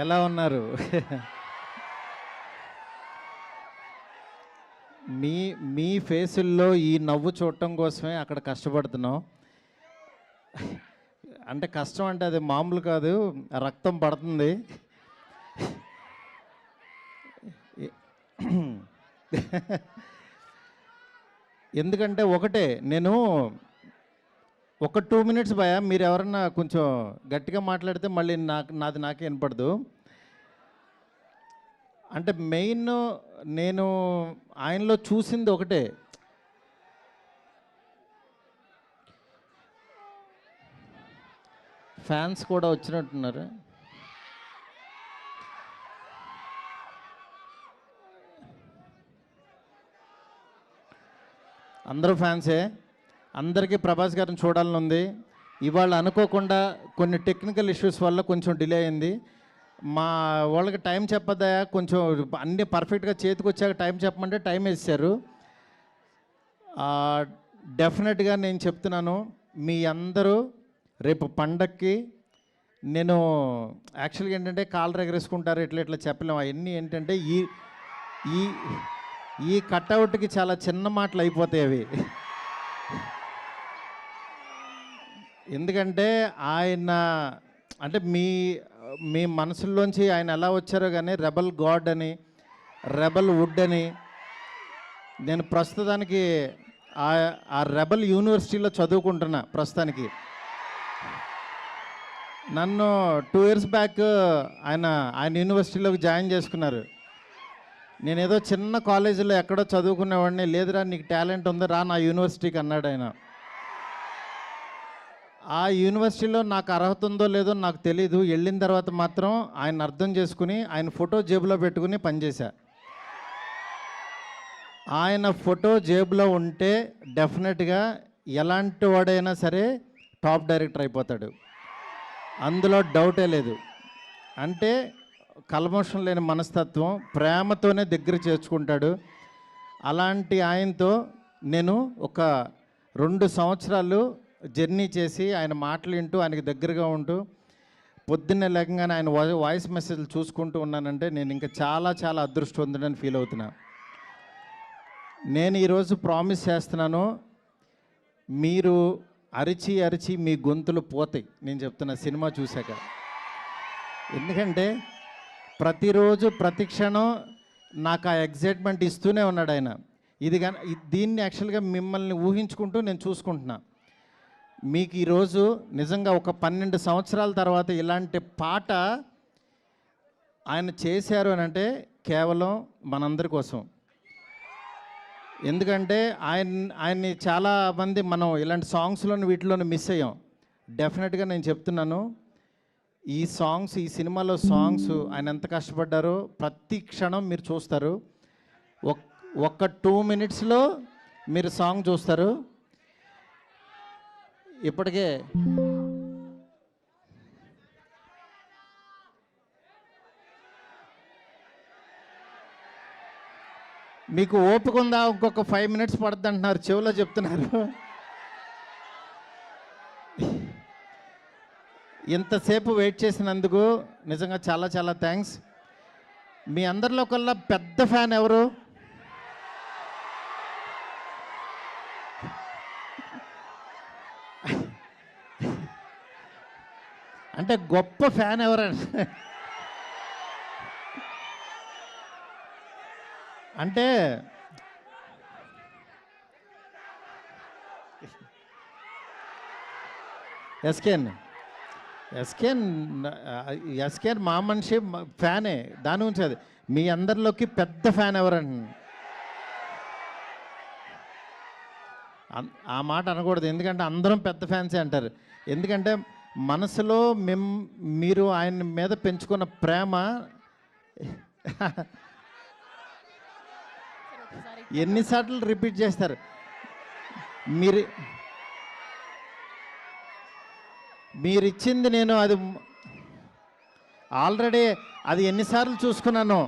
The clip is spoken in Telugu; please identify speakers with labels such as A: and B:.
A: ఎలా ఉన్నారు? మీ మీ ఫేసుల్లో ఈ నవ్వు చూడటం కోసమే అక్కడ కష్టపడుతున్నాం. అంటే కష్టం అంటే అది మామూలు కాదు, రక్తం పడుతుంది. ఎందుకంటే ఒకటే, నేను ఒక 2 మినిట్స్ భయ, మీరు ఎవరన్నా కొంచెం గట్టిగా మాట్లాడితే మళ్ళీ నాది నాకే వినపడదు. అంటే మెయిన్ నేను ఆయనలో చూసింది ఒకటే, ఫ్యాన్స్ కూడా వచ్చినట్టున్నారు. అందరూ ఫ్యాన్సే. అందరికీ ప్రభాస్ గారిని చూడాలని ఉంది. ఇవాళ అనుకోకుండా కొన్ని టెక్నికల్ ఇష్యూస్ వల్ల కొంచెం డిలే అయింది. మా వాళ్ళకి టైం చెప్పదా, కొంచెం అన్నీ పర్ఫెక్ట్గా చేతికి వచ్చాక టైం చెప్పమంటే టైం వేసారు. డెఫినెట్గా నేను చెప్తున్నాను, మీ అందరూ రేపు పండక్కి, నేను యాక్చువల్గా ఏంటంటే కాళ్ళు ఎగరేసుకుంటారు, ఇట్లా ఇట్లా చెప్పలేము. అవన్నీ ఏంటంటే ఈ ఈ ఈ కట్అవుట్కి చాలా చిన్న మాటలు అయిపోతాయి అవి. ఎందుకంటే ఆయన అంటే మీ మీ మనసుల్లోంచి ఆయన ఎలా వచ్చారో కానీ, రెబల్ గాడ్ అని, రెబల్ వుడ్ అని. నేను ప్రస్తుతానికి ఆ రెబల్ యూనివర్సిటీలో చదువుకుంటున్నా ప్రస్తుతానికి. నన్ను 2 ఇయర్స్ బ్యాక్ ఆయన యూనివర్సిటీలోకి జాయిన్ చేసుకున్నారు. నేనేదో చిన్న కాలేజీలో ఎక్కడో చదువుకునేవాడిని. లేదురా నీకు టాలెంట్ ఉంది, రా నా యూనివర్సిటీకి అన్నాడు ఆయన. ఆ యూనివర్సిటీలో నాకు అర్హత ఉందో లేదో నాకు తెలీదు. వెళ్ళిన తర్వాత మాత్రం ఆయన అర్థం చేసుకుని ఆయన ఫోటో జేబులో పెట్టుకుని పనిచేశా. ఆయన ఫోటో జేబులో ఉంటే డెఫినెట్గా ఎలాంటి వాడైనా సరే టాప్ డైరెక్టర్ అయిపోతాడు, అందులో డౌటే లేదు. అంటే కల్మషం లేని మనస్తత్వం, ప్రేమతోనే దగ్గర చేర్చుకుంటాడు. అలాంటి ఆయనతో నేను ఒక 2 సంవత్సరాలు జర్నీ చేసి ఆయన మాటలు వింటూ ఆయనకి దగ్గరగా ఉంటూ పొద్దున్నే లేకంగానే ఆయన వాయిస్ మెసేజ్లు చూసుకుంటూ ఉన్నానంటే నేను ఇంకా చాలా చాలా అదృష్టవంతుడని ఫీల్ అవుతున్నా. నేను ఈరోజు ప్రామిస్ చేస్తున్నాను, మీరు అరిచి అరిచి మీ గొంతులు పోతాయి నేను చెప్తున్నా సినిమా చూశాక. ఎందుకంటే ప్రతిరోజు ప్రతి క్షణం నాకు ఆ ఎగ్జైట్మెంట్ ఇస్తూనే ఉన్నాడు ఆయన. దీన్ని యాక్చువల్గా మిమ్మల్ని ఊహించుకుంటూ నేను చూసుకుంటున్నా. మీకు ఈరోజు నిజంగా ఒక 12 సంవత్సరాల తర్వాత ఇలాంటి పాట ఆయన చేశారు అని అంటే కేవలం మనందరి కోసం. ఎందుకంటే ఆయన్ని చాలామంది మనం ఇలాంటి సాంగ్స్లోని వీటిలోని మిస్ అయ్యాం. డెఫినెట్గా నేను చెప్తున్నాను, ఈ సాంగ్స్, ఈ సినిమాలో సాంగ్స్ ఆయన ఎంత కష్టపడ్డారో ప్రతి క్షణం మీరు చూస్తారు. ఒక్క 2 మినిట్స్లో మీరు సాంగ్ చూస్తారు. ఇప్పటికే మీకు ఓపిక ఉందా, ఇంకొక 5 మినిట్స్ పడుతుంది అంటున్నారు, చెవిలో చెప్తున్నారు. ఇంతసేపు వెయిట్ చేసినందుకు నిజంగా చాలా చాలా థ్యాంక్స్. మీ అందరిలో కల్లా పెద్ద ఫ్యాన్ ఎవరు? అంటే గొప్ప ఫ్యాన్ ఎవరంటే అంటే ఎస్కేన్ మా మనిషి ఫ్యానే, దాని గురించి అది. మీ అందరిలోకి పెద్ద ఫ్యాన్ ఎవరండి? ఆ మాట అనకూడదు, ఎందుకంటే అందరం పెద్ద ఫ్యాన్సే అంటారు. ఎందుకంటే మనసులో మీరు ఆయన మీద పెంచుకున్న ప్రేమ ఎన్నిసార్లు రిపీట్ చేస్తారు. మీరిచ్చింది నేను అది ఆల్రెడీ అది ఎన్నిసార్లు చూసుకున్నాను.